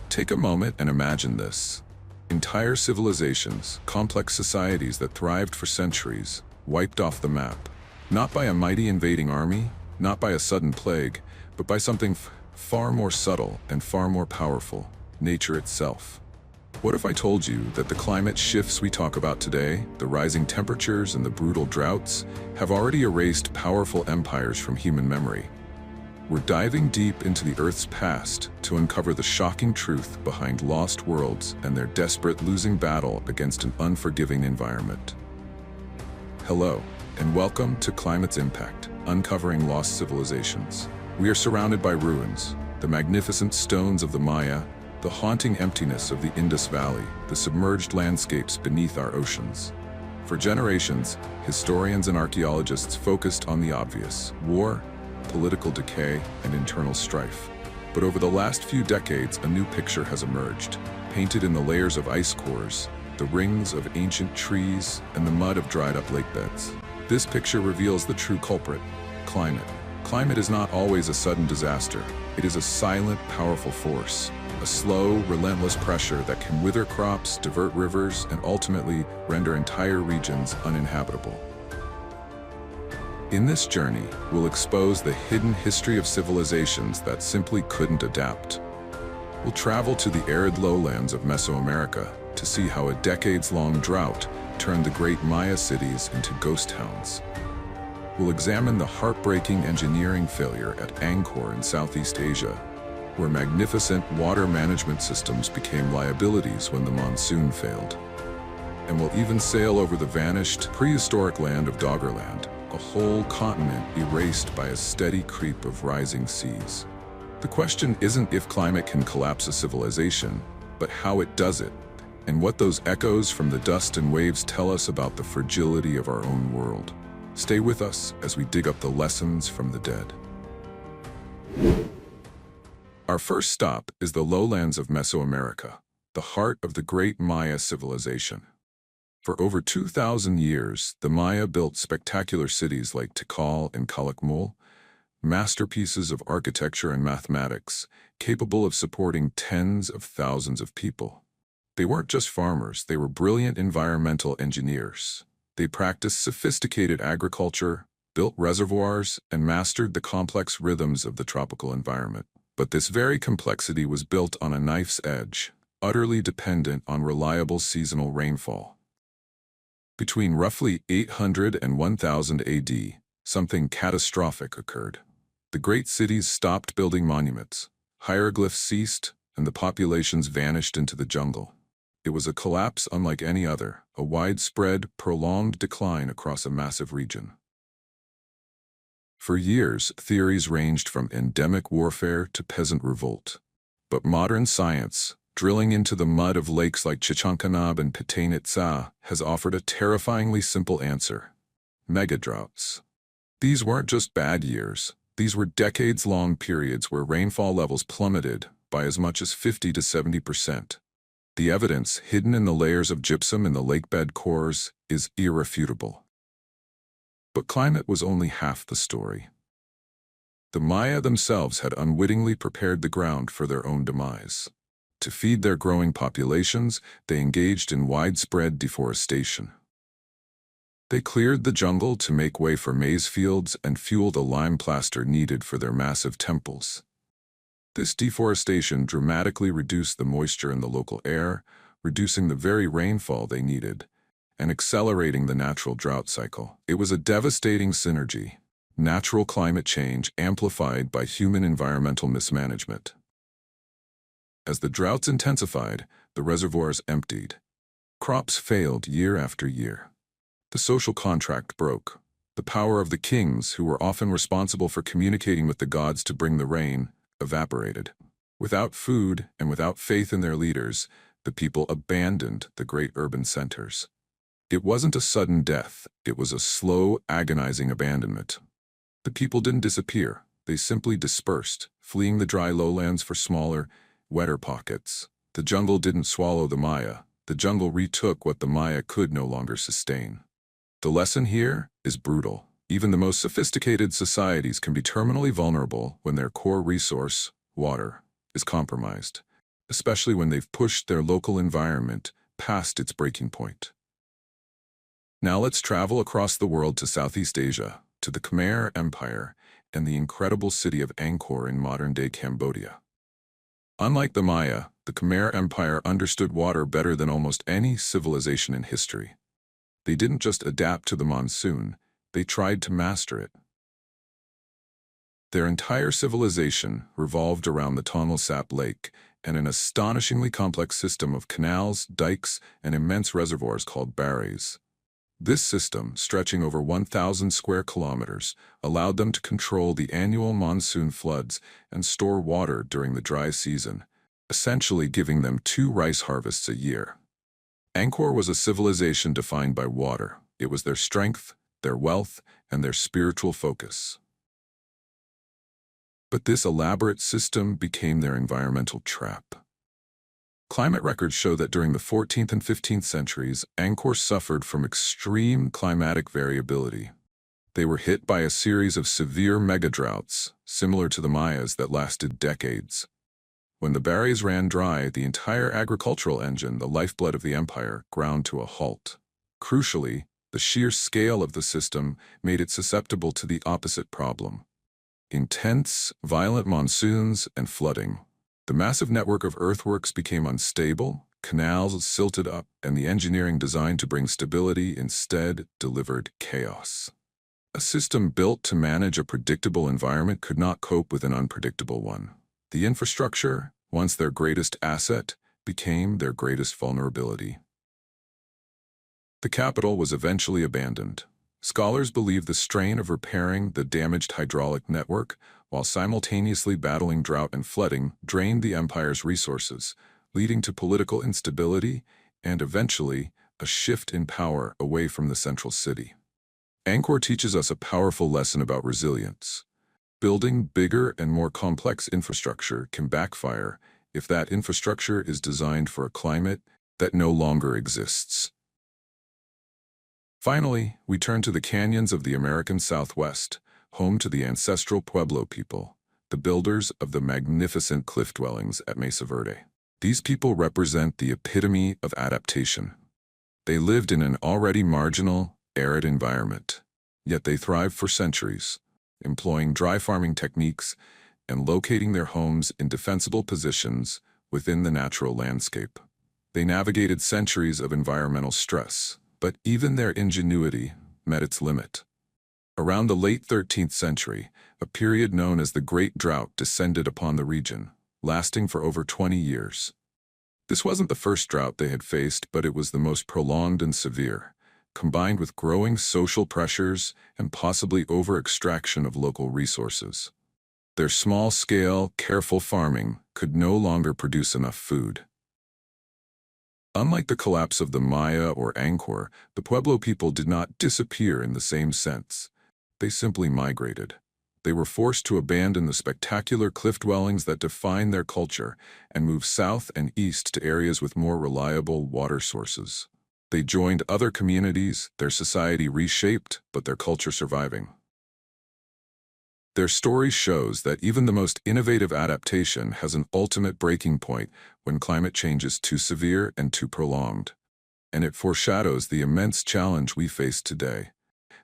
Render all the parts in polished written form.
Take a moment and imagine this. Entire civilizations, complex societies that thrived for centuries, wiped off the map. Not by a mighty invading army, not by a sudden plague, but by something far more subtle and far more powerful, nature itself. What if I told you that the climate shifts we talk about today, the rising temperatures and the brutal droughts, have already erased powerful empires from human memory? We're diving deep into the Earth's past to uncover the shocking truth behind lost worlds and their desperate losing battle against an unforgiving environment. Hello, and welcome to Climate's Impact, Uncovering Lost Civilizations. We are surrounded by ruins, the magnificent stones of the Maya, the haunting emptiness of the Indus Valley, the submerged landscapes beneath our oceans. For generations, historians and archaeologists focused on the obvious: war, political decay, and internal strife. But over the last few decades, a new picture has emerged, painted in the layers of ice cores, the rings of ancient trees, and the mud of dried-up lake beds. This picture reveals the true culprit: climate. Climate is not always a sudden disaster. It is a silent, powerful force, a slow, relentless pressure that can wither crops, divert rivers, and ultimately render entire regions uninhabitable. In this journey, we'll expose the hidden history of civilizations that simply couldn't adapt. We'll travel to the arid lowlands of Mesoamerica to see how a decades-long drought turned the great Maya cities into ghost towns. We'll examine the heartbreaking engineering failure at Angkor in Southeast Asia, where magnificent water management systems became liabilities when the monsoon failed. And we'll even sail over the vanished prehistoric land of Doggerland, a whole continent erased by a steady creep of rising seas. The question isn't if climate can collapse a civilization, but how it does it, and what those echoes from the dust and waves tell us about the fragility of our own world. Stay with us as we dig up the lessons from the dead. Our first stop is the lowlands of Mesoamerica, the heart of the great Maya civilization. For over 2,000 years, the Maya built spectacular cities like Tikal and Calakmul, masterpieces of architecture and mathematics, capable of supporting tens of thousands of people. They weren't just farmers, they were brilliant environmental engineers. They practiced sophisticated agriculture, built reservoirs, and mastered the complex rhythms of the tropical environment. But this very complexity was built on a knife's edge, utterly dependent on reliable seasonal rainfall. Between roughly 800 and 1000 AD, something catastrophic occurred. The great cities stopped building monuments, hieroglyphs ceased, and the populations vanished into the jungle. It was a collapse unlike any other, a widespread, prolonged decline across a massive region. For years, theories ranged from endemic warfare to peasant revolt. But modern science, drilling into the mud of lakes like Chichankanab and Pitainitsa, has offered a terrifyingly simple answer: mega-droughts. These weren't just bad years. These were decades-long periods where rainfall levels plummeted by as much as 50 to 70%. The evidence, hidden in the layers of gypsum in the lakebed cores, is irrefutable. But climate was only half the story. The Maya themselves had unwittingly prepared the ground for their own demise. To feed their growing populations, they engaged in widespread deforestation. They cleared the jungle to make way for maize fields and fuel the lime plaster needed for their massive temples. This deforestation dramatically reduced the moisture in the local air, reducing the very rainfall they needed, and accelerating the natural drought cycle. It was a devastating synergy: natural climate change amplified by human environmental mismanagement. As the droughts intensified, the reservoirs emptied. Crops failed year after year. The social contract broke. The power of the kings, who were often responsible for communicating with the gods to bring the rain, evaporated. Without food and without faith in their leaders, the people abandoned the great urban centers. It wasn't a sudden death, it was a slow, agonizing abandonment. The people didn't disappear, they simply dispersed, fleeing the dry lowlands for smaller, wetter pockets. The jungle didn't swallow the Maya, the jungle retook what the Maya could no longer sustain. The lesson here is brutal. Even the most sophisticated societies can be terminally vulnerable when their core resource, water, is compromised. especially when they've pushed their local environment past its breaking point. Now let's travel across the world to Southeast Asia, to the Khmer Empire, and the incredible city of Angkor in modern-day Cambodia. Unlike the Maya, the Khmer Empire understood water better than almost any civilization in history. They didn't just adapt to the monsoon, they tried to master it. Their entire civilization revolved around the Tonle Sap Lake and an astonishingly complex system of canals, dikes, and immense reservoirs called barrays. This system, stretching over 1,000 square kilometers, allowed them to control the annual monsoon floods and store water during the dry season, essentially giving them 2 rice harvests a year. Angkor was a civilization defined by water. It was their strength, their wealth, and their spiritual focus. But this elaborate system became their environmental trap. Climate records show that during the 14th and 15th centuries, Angkor suffered from extreme climatic variability. They were hit by a series of severe mega-droughts, similar to the Mayas, that lasted decades. When the barrays ran dry, the entire agricultural engine, the lifeblood of the empire, ground to a halt. Crucially, the sheer scale of the system made it susceptible to the opposite problem: intense, violent monsoons and flooding. The massive network of earthworks became unstable, canals silted up, and the engineering designed to bring stability instead delivered chaos. A system built to manage a predictable environment could not cope with an unpredictable one. The infrastructure, once their greatest asset, became their greatest vulnerability. The capital was eventually abandoned. Scholars believe the strain of repairing the damaged hydraulic network while simultaneously battling drought and flooding drained the empire's resources, leading to political instability and, eventually, a shift in power away from the central city. Angkor teaches us a powerful lesson about resilience. Building bigger and more complex infrastructure can backfire if that infrastructure is designed for a climate that no longer exists. Finally, we turn to the canyons of the American Southwest, home to the ancestral Pueblo people, the builders of the magnificent cliff dwellings at Mesa Verde. These people represent the epitome of adaptation. They lived in an already marginal, arid environment, yet they thrived for centuries, employing dry farming techniques and locating their homes in defensible positions within the natural landscape. They navigated centuries of environmental stress, but even their ingenuity met its limit. Around the late 13th century, a period known as the Great Drought descended upon the region, lasting for over 20 years. This wasn't the first drought they had faced, but it was the most prolonged and severe, combined with growing social pressures and possibly over-extraction of local resources. Their small-scale, careful farming could no longer produce enough food. Unlike the collapse of the Maya or Angkor, the Pueblo people did not disappear in the same sense. They simply migrated. They were forced to abandon the spectacular cliff dwellings that defined their culture and move south and east to areas with more reliable water sources. They joined other communities, their society reshaped, but their culture surviving. Their story shows that even the most innovative adaptation has an ultimate breaking point when climate change is too severe and too prolonged. And it foreshadows the immense challenge we face today: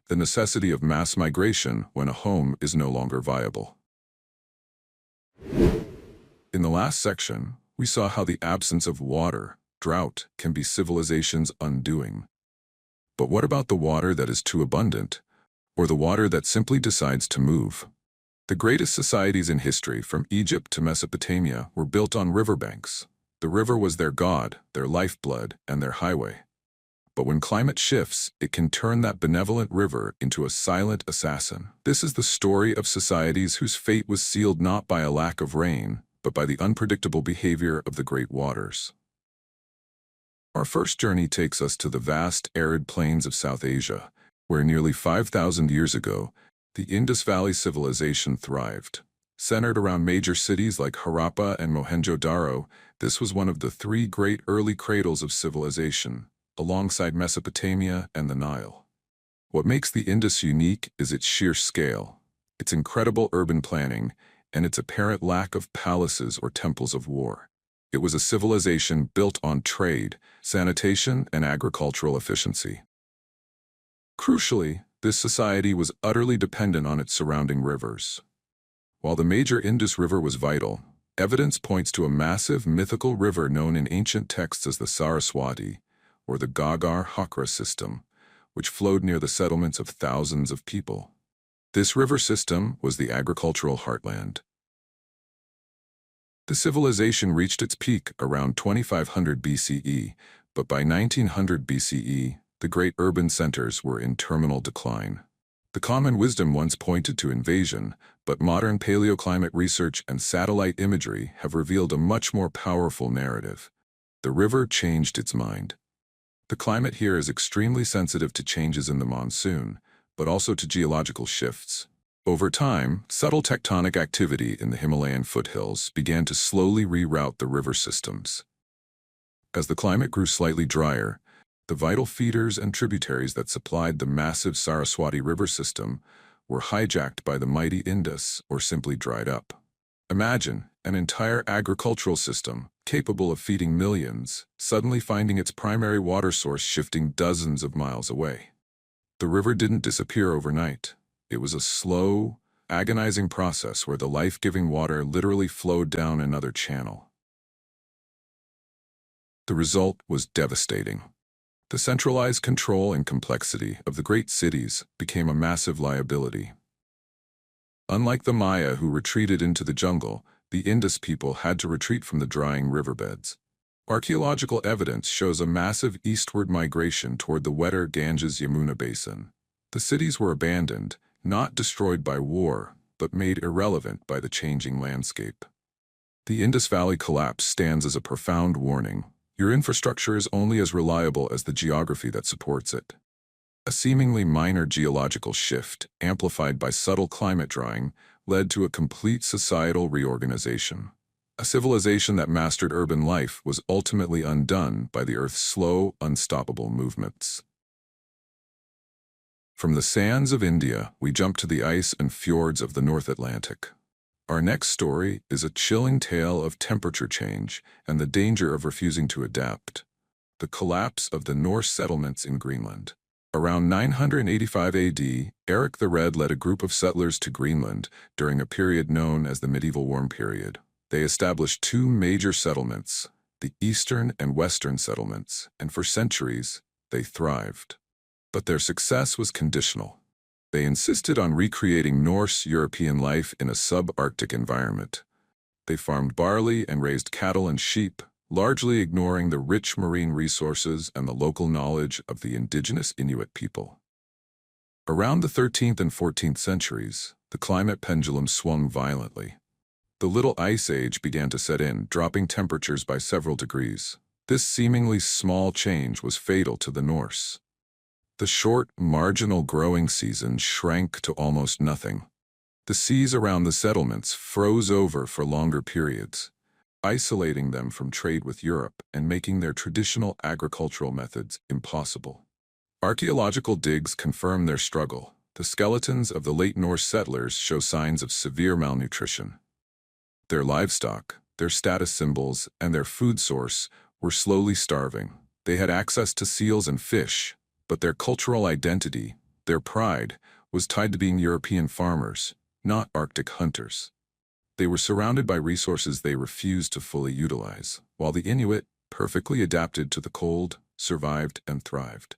the necessity of mass migration when a home is no longer viable. In the last section, we saw how the absence of water, drought, can be civilization's undoing. But what about the water that is too abundant, or the water that simply decides to move? The greatest societies in history, from Egypt to Mesopotamia, were built on riverbanks. The river was their god, their lifeblood, and their highway. But when climate shifts, it can turn that benevolent river into a silent assassin. This is the story of societies whose fate was sealed not by a lack of rain, but by the unpredictable behavior of the great waters. Our first journey takes us to the vast, arid plains of South Asia, where nearly 5,000 years ago, the Indus Valley Civilization thrived. Centered around major cities like Harappa and Mohenjo-Daro, this was one of the 3 great early cradles of civilization, alongside Mesopotamia and the Nile. What makes the Indus unique is its sheer scale, its incredible urban planning, and its apparent lack of palaces or temples of war. It was a civilization built on trade, sanitation, and agricultural efficiency. Crucially, this society was utterly dependent on its surrounding rivers. While the major Indus River was vital, evidence points to a massive mythical river known in ancient texts as the Saraswati, or the Ghaggar-Hakra system, which flowed near the settlements of thousands of people. This river system was the agricultural heartland. The civilization reached its peak around 2500 BCE, but by 1900 BCE, the great urban centers were in terminal decline. The common wisdom once pointed to invasion, but modern paleoclimate research and satellite imagery have revealed a much more powerful narrative. The river changed its mind. The climate here is extremely sensitive to changes in the monsoon, but also to geological shifts. Over time, subtle tectonic activity in the Himalayan foothills began to slowly reroute the river systems. As the climate grew slightly drier, the vital feeders and tributaries that supplied the massive Saraswati river system were hijacked by the mighty Indus or simply dried up. Imagine an entire agricultural system capable of feeding millions, suddenly finding its primary water source shifting dozens of miles away. The river didn't disappear overnight. It was a slow, agonizing process where the life-giving water literally flowed down another channel. The result was devastating. The centralized control and complexity of the great cities became a massive liability. Unlike the Maya who retreated into the jungle, the Indus people had to retreat from the drying riverbeds. Archaeological evidence shows a massive eastward migration toward the wetter Ganges-Yamuna basin. The cities were abandoned, not destroyed by war, but made irrelevant by the changing landscape. The Indus Valley collapse stands as a profound warning. Your infrastructure is only as reliable as the geography that supports it. A seemingly minor geological shift, amplified by subtle climate drying, led to a complete societal reorganization. A civilization that mastered urban life was ultimately undone by the Earth's slow, unstoppable movements. From the sands of India, we jump to the ice and fjords of the North Atlantic. Our next story is a chilling tale of temperature change and the danger of refusing to adapt. The collapse of the Norse settlements in Greenland. Around 985 AD, Eric the Red led a group of settlers to Greenland during a period known as the Medieval Warm Period. They established two major settlements, the Eastern and Western settlements, and for centuries, they thrived. But their success was conditional. They insisted on recreating Norse European life in a subarctic environment. They farmed barley and raised cattle and sheep, largely ignoring the rich marine resources and the local knowledge of the indigenous Inuit people. Around the 13th and 14th centuries, the climate pendulum swung violently. The Little Ice Age began to set in, dropping temperatures by several degrees. This seemingly small change was fatal to the Norse. The short, marginal growing season shrank to almost nothing. The seas around the settlements froze over for longer periods, isolating them from trade with Europe and making their traditional agricultural methods impossible. Archaeological digs confirm their struggle. The skeletons of the late Norse settlers show signs of severe malnutrition. Their livestock, their status symbols, and their food source were slowly starving. They had access to seals and fish, but their cultural identity, their pride, was tied to being European farmers, not Arctic hunters. They were surrounded by resources they refused to fully utilize, while the Inuit, perfectly adapted to the cold, survived and thrived.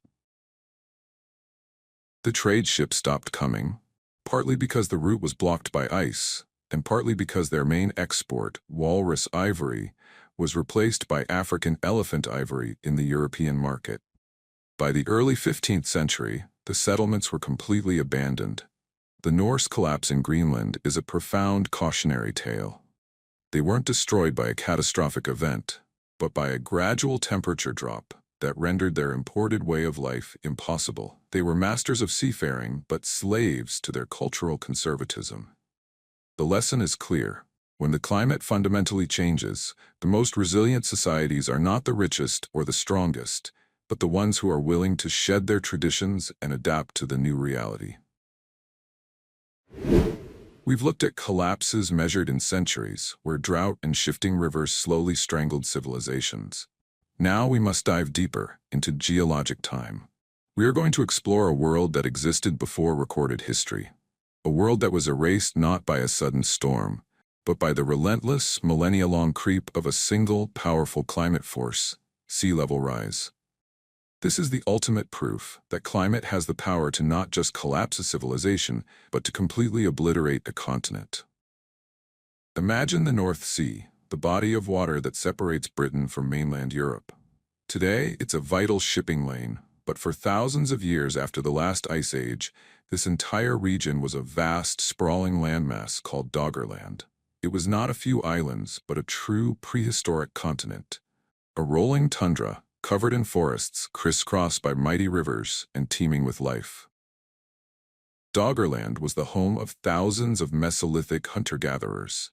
The trade ships stopped coming, partly because the route was blocked by ice, and partly because their main export, walrus ivory, was replaced by African elephant ivory in the European market. By the early 15th century, the settlements were completely abandoned. The Norse collapse in Greenland is a profound cautionary tale. They weren't destroyed by a catastrophic event, but by a gradual temperature drop that rendered their imported way of life impossible. They were masters of seafaring, but slaves to their cultural conservatism. The lesson is clear. When the climate fundamentally changes, the most resilient societies are not the richest or the strongest, but the ones who are willing to shed their traditions and adapt to the new reality. We've looked at collapses measured in centuries, where drought and shifting rivers slowly strangled civilizations. Now we must dive deeper into geologic time. We are going to explore a world that existed before recorded history. A world that was erased not by a sudden storm, but by the relentless, millennia-long creep of a single, powerful climate force, sea level rise. This is the ultimate proof that climate has the power to not just collapse a civilization, but to completely obliterate a continent. Imagine the North Sea, the body of water that separates Britain from mainland Europe. Today, it's a vital shipping lane, but for thousands of years after the last ice age, this entire region was a vast, sprawling landmass called Doggerland. It was not a few islands, but a true prehistoric continent. A rolling tundra, covered in forests, crisscrossed by mighty rivers and teeming with life. Doggerland was the home of thousands of Mesolithic hunter-gatherers,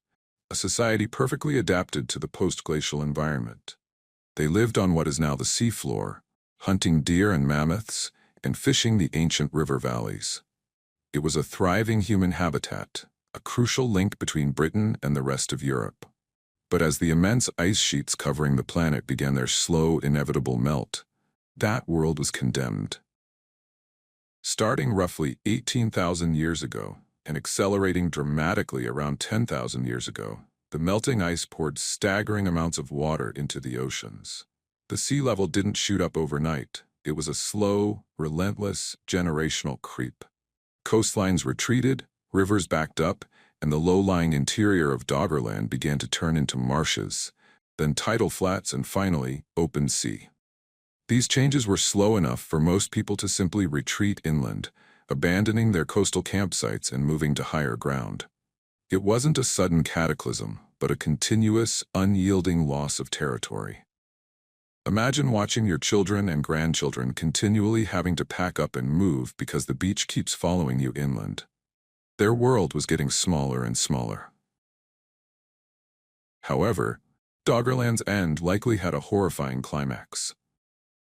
a society perfectly adapted to the post-glacial environment. They lived on what is now the seafloor, hunting deer and mammoths, and fishing the ancient river valleys. It was a thriving human habitat, a crucial link between Britain and the rest of Europe. But as the immense ice sheets covering the planet began their slow, inevitable melt, that world was condemned. Starting roughly 18,000 years ago and accelerating dramatically around 10,000 years ago, the melting ice poured staggering amounts of water into the oceans. The sea level didn't shoot up overnight. It was a slow, relentless, generational creep. Coastlines retreated, rivers backed up, and the low-lying interior of Doggerland began to turn into marshes, then tidal flats, and finally, open sea. These changes were slow enough for most people to simply retreat inland, abandoning their coastal campsites and moving to higher ground. It wasn't a sudden cataclysm, but a continuous, unyielding loss of territory. Imagine watching your children and grandchildren continually having to pack up and move because the beach keeps following you inland. Their world was getting smaller and smaller. However, Doggerland's end likely had a horrifying climax.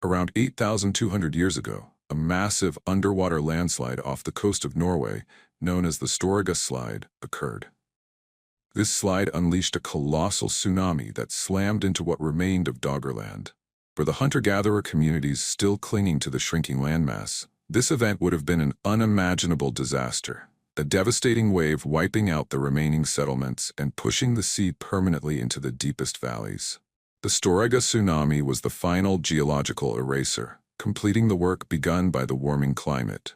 Around 8,200 years ago, a massive underwater landslide off the coast of Norway, known as the Storegga Slide, occurred. This slide unleashed a colossal tsunami that slammed into what remained of Doggerland. For the hunter-gatherer communities still clinging to the shrinking landmass, this event would have been an unimaginable disaster. A devastating wave wiping out the remaining settlements and pushing the sea permanently into the deepest valleys. The Storegga tsunami was the final geological eraser, completing the work begun by the warming climate.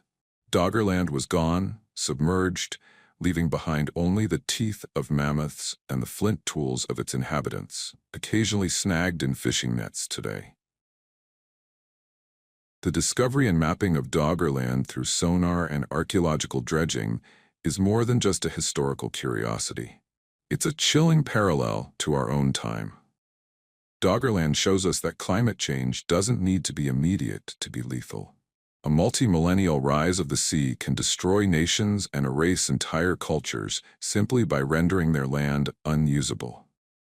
Doggerland was gone, submerged, leaving behind only the teeth of mammoths and the flint tools of its inhabitants, occasionally snagged in fishing nets today. The discovery and mapping of Doggerland through sonar and archaeological dredging is more than just a historical curiosity. It's a chilling parallel to our own time. Doggerland shows us that climate change doesn't need to be immediate to be lethal. A multi-millennial rise of the sea can destroy nations and erase entire cultures simply by rendering their land unusable.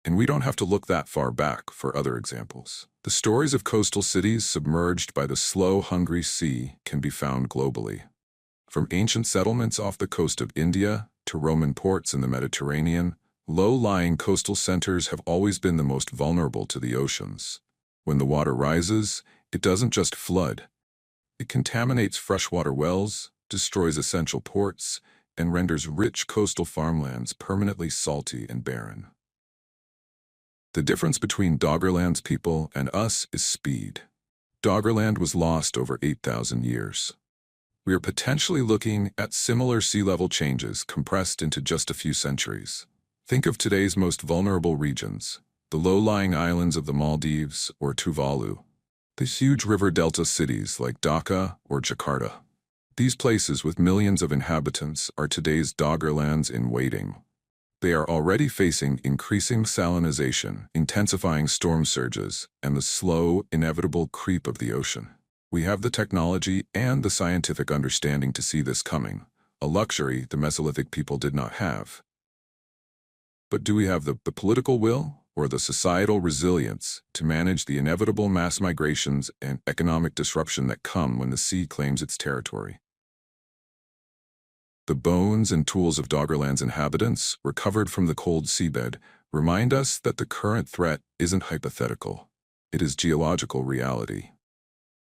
And we don't have to look that far back for other examples. The stories of coastal cities submerged by the slow, hungry sea can be found globally. From ancient settlements off the coast of India to Roman ports in the Mediterranean, low-lying coastal centers have always been the most vulnerable to the oceans. When the water rises, it doesn't just flood. It contaminates freshwater wells, destroys essential ports, and renders rich coastal farmlands permanently salty and barren. The difference between Doggerland's people and us is speed. Doggerland was lost over 8,000 years. We are potentially looking at similar sea level changes compressed into just a few centuries. Think of today's most vulnerable regions, the low-lying islands of the Maldives or Tuvalu, the huge river delta cities like Dhaka or Jakarta. These places with millions of inhabitants are today's Doggerlands in waiting. They are already facing increasing salinization, intensifying storm surges, and the slow, inevitable creep of the ocean. We have the technology and the scientific understanding to see this coming, a luxury the Mesolithic people did not have. But do we have the political will or the societal resilience to manage the inevitable mass migrations and economic disruption that come when the sea claims its territory? The bones and tools of Doggerland's inhabitants, recovered from the cold seabed, remind us that the current threat isn't hypothetical. It is geological reality.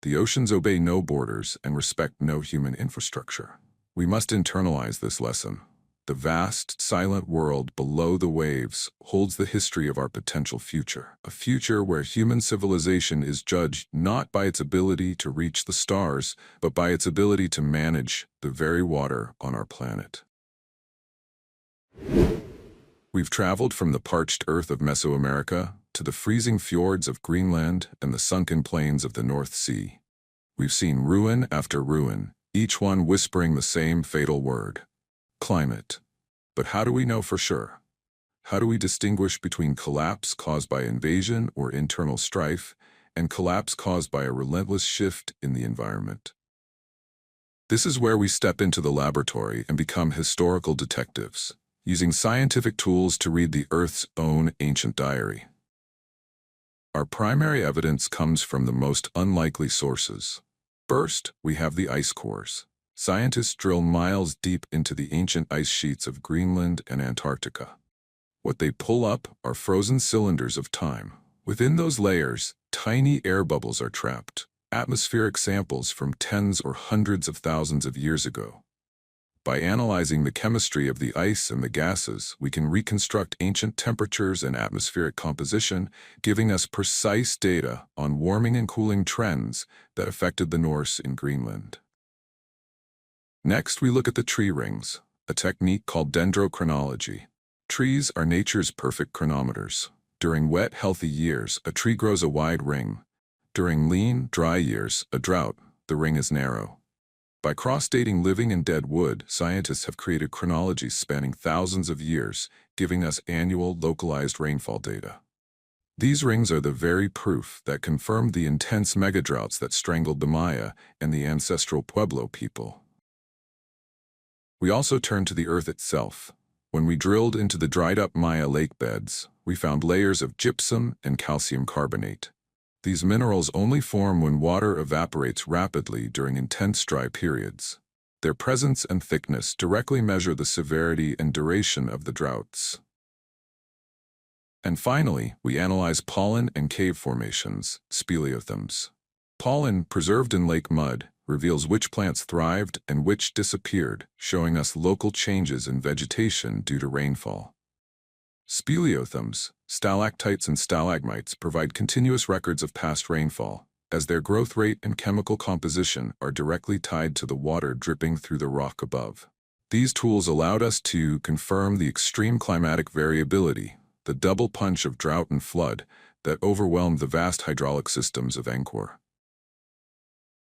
The oceans obey no borders and respect no human infrastructure. We must internalize this lesson. The vast, silent world below the waves holds the history of our potential future, a future where human civilization is judged not by its ability to reach the stars, but by its ability to manage the very water on our planet. We've traveled from the parched earth of Mesoamerica to the freezing fjords of Greenland and the sunken plains of the North Sea. We've seen ruin after ruin, each one whispering the same fatal word: climate. But how do we know for sure? How do we distinguish between collapse caused by invasion or internal strife and collapse caused by a relentless shift in the environment? This is where we step into the laboratory and become historical detectives, using scientific tools to read the Earth's own ancient diary. Our primary evidence comes from the most unlikely sources. First, we have the ice cores. Scientists drill miles deep into the ancient ice sheets of Greenland and Antarctica. What they pull up are frozen cylinders of time. Within those layers, tiny air bubbles are trapped, atmospheric samples from tens or hundreds of thousands of years ago. By analyzing the chemistry of the ice and the gases, we can reconstruct ancient temperatures and atmospheric composition, giving us precise data on warming and cooling trends that affected the Norse in Greenland. Next, we look at the tree rings, a technique called dendrochronology. Trees are nature's perfect chronometers. During wet, healthy years, a tree grows a wide ring. During lean, dry years, a drought, the ring is narrow. By cross-dating living and dead wood, scientists have created chronologies spanning thousands of years, giving us annual, localized rainfall data. These rings are the very proof that confirmed the intense mega-droughts that strangled the Maya and the ancestral Pueblo people. We also turned to the Earth itself. When we drilled into the dried-up Maya lake beds, we found layers of gypsum and calcium carbonate. These minerals only form when water evaporates rapidly during intense dry periods. Their presence and thickness directly measure the severity and duration of the droughts. And finally, we analyze pollen and cave formations, speleothems. Pollen, preserved in lake mud, reveals which plants thrived and which disappeared, showing us local changes in vegetation due to rainfall. Speleothems, stalactites and stalagmites, provide continuous records of past rainfall, as their growth rate and chemical composition are directly tied to the water dripping through the rock above. These tools allowed us to confirm the extreme climatic variability, the double punch of drought and flood, that overwhelmed the vast hydraulic systems of Angkor.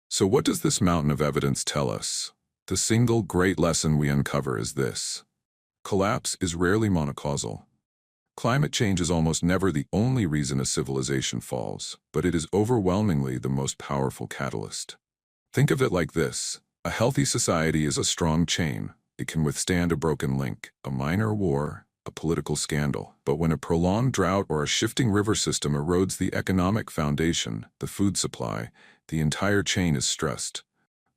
So what does this mountain of evidence tell us? The single great lesson we uncover is this: collapse is rarely monocausal. Climate change is almost never the only reason a civilization falls, but it is overwhelmingly the most powerful catalyst. Think of it like this: a healthy society is a strong chain. It can withstand a broken link, a minor war, a political scandal. But when a prolonged drought or a shifting river system erodes the economic foundation, the food supply, the entire chain is stressed.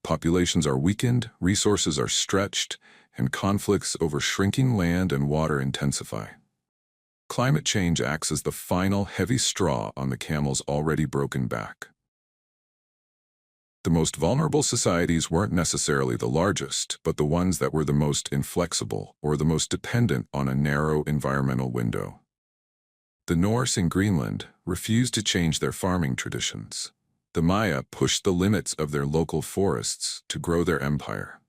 Populations are weakened, resources are stretched, and conflicts over shrinking land and water intensify. Climate change acts as the final heavy straw on the camel's already broken back. The most vulnerable societies weren't necessarily the largest, but the ones that were the most inflexible or the most dependent on a narrow environmental window. The Norse in Greenland refused to change their farming traditions. The Maya pushed the limits of their local forests to grow their empire.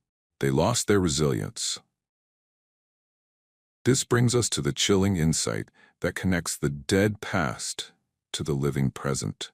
They lost their resilience. This brings us to the chilling insight that connects the dead past to the living present.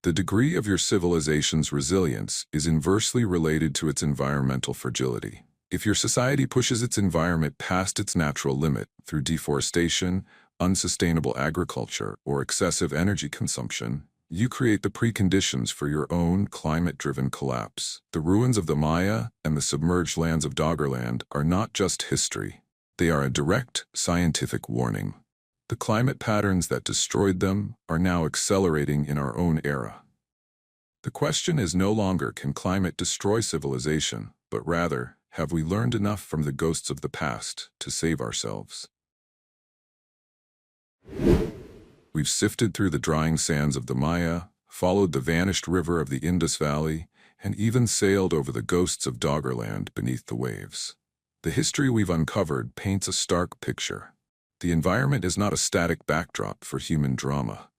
The degree of your civilization's resilience is inversely related to its environmental fragility. If your society pushes its environment past its natural limit through deforestation, unsustainable agriculture, or excessive energy consumption, you create the preconditions for your own climate-driven collapse. The ruins of the Maya and the submerged lands of Doggerland are not just history. They are a direct scientific warning. The climate patterns that destroyed them are now accelerating in our own era. The question is no longer, can climate destroy civilization, but rather, Have we learned enough from the ghosts of the past to save ourselves? We've sifted through the drying sands of the Maya, followed the vanished river of the Indus Valley, and even sailed over the ghosts of Doggerland beneath the waves. The history we've uncovered paints a stark picture. The environment is not a static backdrop for human drama.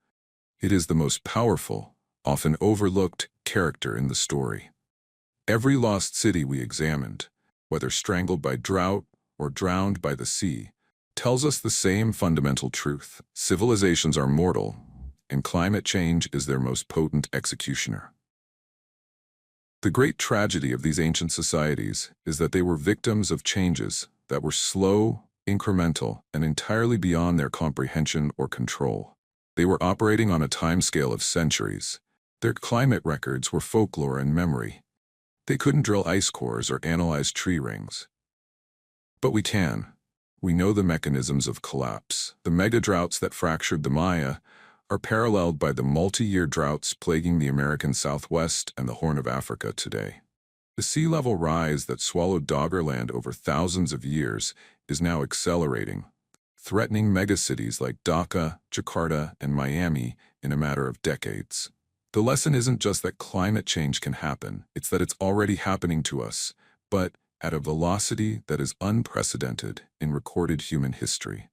It is the most powerful, often overlooked, character in the story. Every lost city we examined, whether strangled by drought or drowned by the sea, tells us the same fundamental truth. Civilizations are mortal, and climate change is their most potent executioner. The great tragedy of these ancient societies is that they were victims of changes that were slow, incremental, and entirely beyond their comprehension or control. They were operating on a timescale of centuries. Their climate records were folklore and memory. They couldn't drill ice cores or analyze tree rings. But we can. We know the mechanisms of collapse. The mega-droughts that fractured the Maya are paralleled by the multi-year droughts plaguing the American Southwest and the Horn of Africa today. The sea level rise that swallowed Doggerland over thousands of years is now accelerating, threatening megacities like Dhaka, Jakarta, and Miami in a matter of decades. The lesson isn't just that climate change can happen, it's that it's already happening to us, but at a velocity that is unprecedented in recorded human history.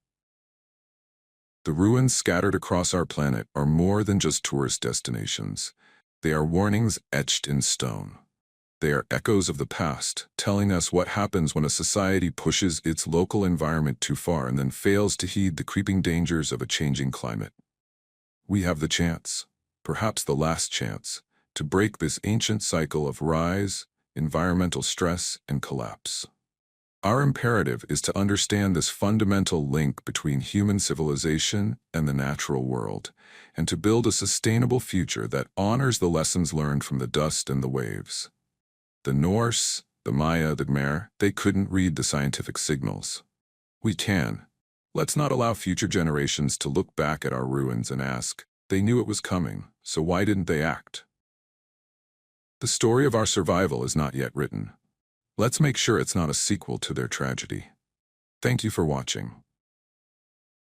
The ruins scattered across our planet are more than just tourist destinations. They are warnings etched in stone. They are echoes of the past, telling us what happens when a society pushes its local environment too far and then fails to heed the creeping dangers of a changing climate. We have the chance, perhaps the last chance, to break this ancient cycle of rise, environmental stress, and collapse. Our imperative is to understand this fundamental link between human civilization and the natural world, and to build a sustainable future that honors the lessons learned from the dust and the waves. The Norse, the Maya, the Khmer, they couldn't read the scientific signals. We can. Let's not allow future generations to look back at our ruins and ask, they knew it was coming, so why didn't they act? The story of our survival is not yet written. Let's make sure it's not a sequel to their tragedy. Thank you for watching.